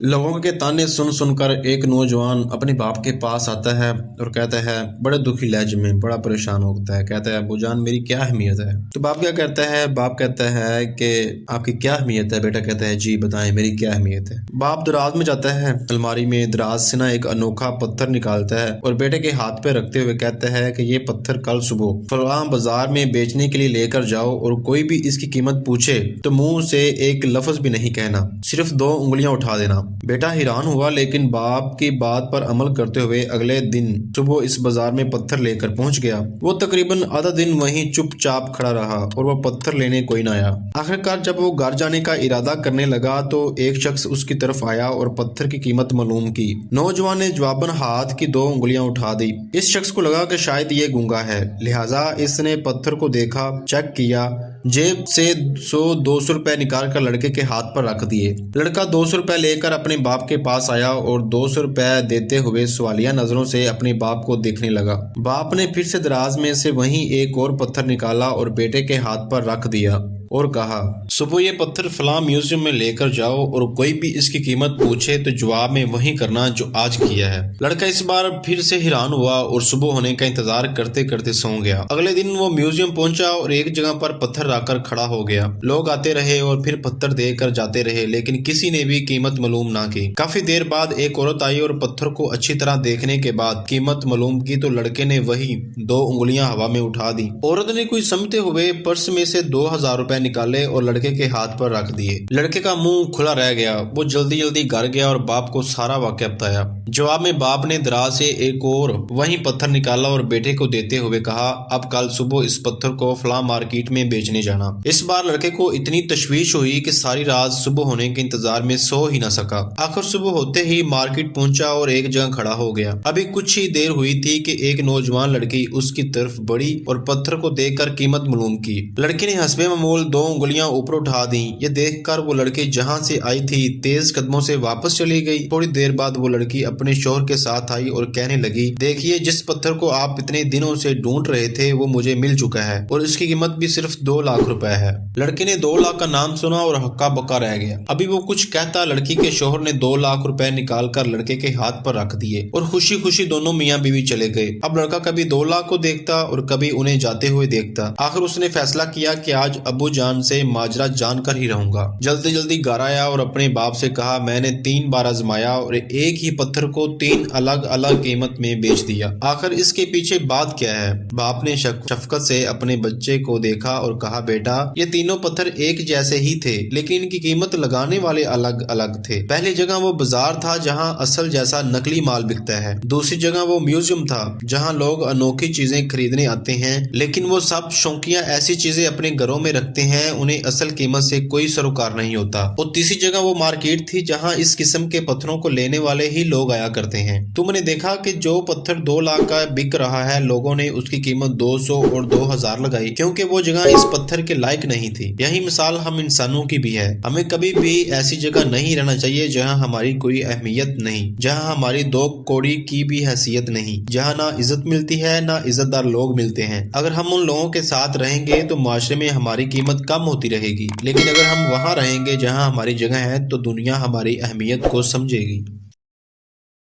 लोगों के ताने सुन सुनकर एक नौजवान अपने बाप के पास आता है और कहता है बड़े दुखी लहजे में, बड़ा परेशान होता है। कहता है अब्बू जान मेरी क्या अहमियत है। तो बाप क्या कहता है? बाप कहता है कि आपकी क्या अहमियत है? बेटा कहता है जी बताएं मेरी क्या अहमियत है। बाप दराज में जाता है, अलमारी में दराज से ना एक अनोखा पत्थर निकालता है और बेटे के हाथ पे रखते हुए कहता है कि ये पत्थर कल सुबह फलां बाजार में बेचने के लिए लेकर जाओ और कोई भी इसकी कीमत पूछे तो मुंह से एक लफ्ज भी नहीं कहना, सिर्फ 2 उंगलियां उठा देना। बेटा हैरान हुआ, लेकिन बाप की बात पर अमल करते हुए अगले दिन सुबह इस बाजार में पत्थर लेकर पहुंच गया। वो तकरीबन आधा दिन वहीं चुपचाप खड़ा रहा और वो पत्थर लेने कोई ना आया। आखिरकार जब वो घर जाने का इरादा करने लगा तो एक शख्स उसकी तरफ आया और पत्थर की कीमत मालूम की। नौजवान ने जवाबन हाथ की 2 उंगलियां उठा दी। इस शख्स को लगा कि शायद ये गूंगा है, लिहाजा इसने पत्थर को देखा, चेक किया, जेब से 100-200 रुपए निकाल कर लड़के के हाथ पर रख दिए। लड़का 200 रुपए लेकर अपने बाप के पास आया और 200 रुपए देते हुए सवालिया नजरों से अपने बाप को देखने लगा। बाप ने फिर से दराज में से वहीं एक और पत्थर निकाला और बेटे के हाथ पर रख दिया और कहा सुबह ये पत्थर फलां म्यूजियम में लेकर जाओ और कोई भी इसकी कीमत पूछे तो जवाब में वही करना जो आज किया है। लड़का इस बार फिर से हैरान हुआ और सुबह होने का इंतजार करते करते सो गया। अगले दिन वो म्यूजियम पहुंचा और एक जगह पर पत्थर रखकर खड़ा हो गया। लोग आते रहे और फिर पत्थर देकर जाते रहे, लेकिन किसी ने भी कीमत मालूम ना की। काफी देर बाद एक औरत आई और पत्थर को अच्छी तरह देखने के बाद कीमत मालूम की तो लड़के ने वही 2 उंगलियां हवा में उठा दी। औरत ने कुछ समझते हुए पर्स में से 2000 रुपए निकाले और लड़के के हाथ पर रख दिए। लड़के का मुंह खुला रह गया। वो जल्दी जल्दी घर गया और बाप को सारा वाकया बताया। जवाब में बाप ने दराज से एक और वही पत्थर निकाला और बेटे को देते हुए कहा अब कल सुबह इस पत्थर को फलां मार्केट में बेचने जाना। इस बार लड़के को इतनी तशवीश हुई कि सारी रात सुबह होने के इंतजार में सो ही न सका। आखिर सुबह होते ही मार्केट पहुंचा और एक जगह खड़ा हो गया। अभी कुछ ही देर हुई थी कि एक नौजवान लड़की उसकी तरफ बढ़ी और पत्थर को देखकर कीमत मालूम की। लड़की ने हस्बे मामूल 2 उंगलियां ऊपर उठा दी। ये देखकर वो लड़की जहां से आई थी तेज कदमों से वापस चली गई। थोड़ी देर बाद वो लड़की अपने शौहर के साथ आई और कहने लगी देखिए जिस पत्थर को आप इतने दिनों से ढूंढ रहे थे वो मुझे मिल चुका है और इसकी कीमत भी सिर्फ 2 लाख रुपए है। लड़की ने 2 लाख का नाम सुना और हक्का बक्का रह गया। अभी वो कुछ कहता लड़की के शौहर ने 2 लाख रुपए निकाल कर लड़के के हाथ पर रख दिए और खुशी खुशी दोनों मियाँ बीवी चले गए। अब लड़का कभी 2 लाख को देखता और कभी उन्हें जाते हुए देखता। आखिर उसने फैसला किया कि आज अब्बू जान से माजरा जानकर ही रहूंगा। जल्दी जल्दी घर आया और अपने बाप से कहा मैंने 3 बार आजमाया और एक ही पत्थर को 3 अलग अलग कीमत में बेच दिया। आखिर इसके पीछे बात क्या है? बाप ने शफकत से अपने बच्चे को देखा और कहा बेटा ये तीनों पत्थर एक जैसे ही थे, लेकिन इनकी कीमत लगाने वाले अलग अलग थे। पहली जगह वो बाजार था जहाँ असल जैसा नकली माल बिकता है। दूसरी जगह वो म्यूजियम था जहाँ लोग अनोखी चीजें खरीदने आते हैं, लेकिन वो सब शौकिया ऐसी चीजें अपने घरों में रखते हैं उन्हें असल कीमत से कोई सरोकार नहीं होता। और तीसरी जगह वो मार्केट थी जहाँ इस किस्म के पत्थरों को लेने वाले ही लोग आया करते हैं। तुमने देखा कि जो पत्थर 2 लाख का बिक रहा है लोगों ने उसकी कीमत 200 और 2000 लगाई क्योंकि वो जगह इस पत्थर के लायक नहीं थी। यही मिसाल हम इंसानों की भी है। हमें कभी भी ऐसी जगह नहीं रहना चाहिए जहाँ हमारी कोई अहमियत नहीं, जहाँ हमारी 2 कौड़ी की भी हैसियत नहीं, जहाँ ना इज्जत मिलती है ना इज्जतदार लोग मिलते हैं। अगर हम उन लोगों के साथ रहेंगे तो माशरे में हमारी कीमत कम होती रहेगी, लेकिन अगर हम वहाँ रहेंगे जहाँ हमारी जगह है तो दुनिया हमारी अहमियत को समझेगी।